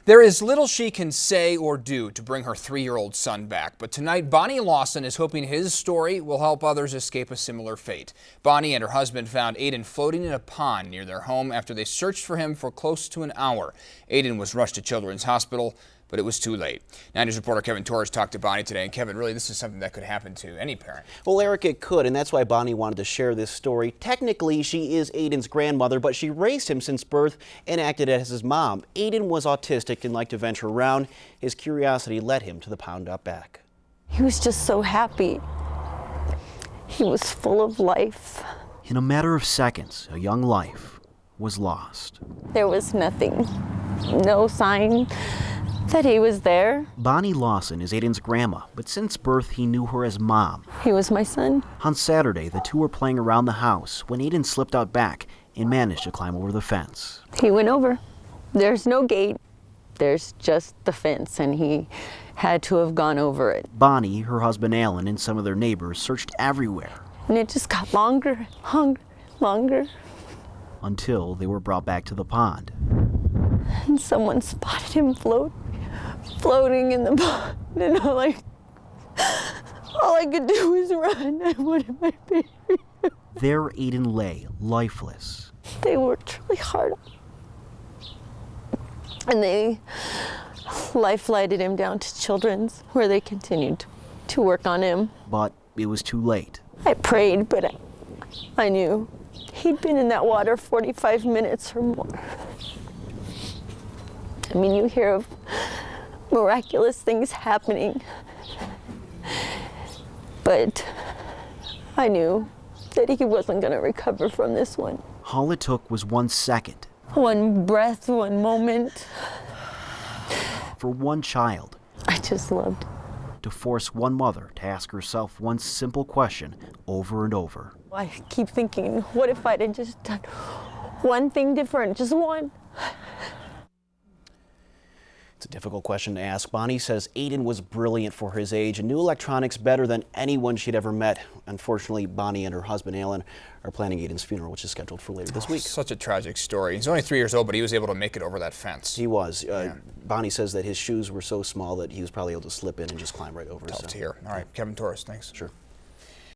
There is little she can say or do to bring her 3-year-old son back, but tonight Bonnie Lawson is hoping his story will help others escape a similar fate. Bonnie and her husband found Aiden floating in a pond near their home after they searched for him for close to an hour. Aiden was rushed to Children's Hospital, but it was too late. 9 News reporter Kevin Torres talked to Bonnie today, and Kevin, really this is something that could happen to any parent. Well, Eric, it could, and that's why Bonnie wanted to share this story. Technically, she is Aiden's grandmother, but she raised him since birth and acted as his mom. Aiden was autistic and liked to venture around. His curiosity led him to the pond out back. He was just so happy. He was full of life. In a matter of seconds, a young life was lost. There was nothing, no sign that he was there. Bonnie Lawson is Aiden's grandma, but since birth he knew her as Mom. He was my son. On Saturday, the two were playing around the house when Aiden slipped out back and managed to climb over the fence. He went over. There's no gate. There's just the fence, and he had to have gone over it. Bonnie, her husband Alan, and some of their neighbors searched everywhere. And it just got longer, longer. Until they were brought back to the pond. And someone spotted him floating in the pond, and all I could do was run. I wanted my baby. There Aiden lay, lifeless. They worked really hard, and they life-flighted him down to Children's, where they continued to work on him. But it was too late. I prayed, but I knew he'd been in that water 45 minutes or more. I mean, you hear of miraculous things happening, but I knew that he wasn't going to recover from this one. All it took was 1 second. One breath, one moment. For one child. I just loved. To force one mother to ask herself one simple question over and over. I keep thinking, what if I'd have just done one thing different, just one? It's a difficult question to ask. Bonnie says Aiden was brilliant for his age and knew electronics better than anyone she'd ever met. Unfortunately, Bonnie and her husband Alan are planning Aiden's funeral, which is scheduled for later this week. Such a tragic story. He's only 3 years old, but he was able to make it over that fence. He was. Bonnie says that his shoes were so small that he was probably able to slip in and just climb right over. Tough to hear. All right, Kevin Torres, thanks. Sure.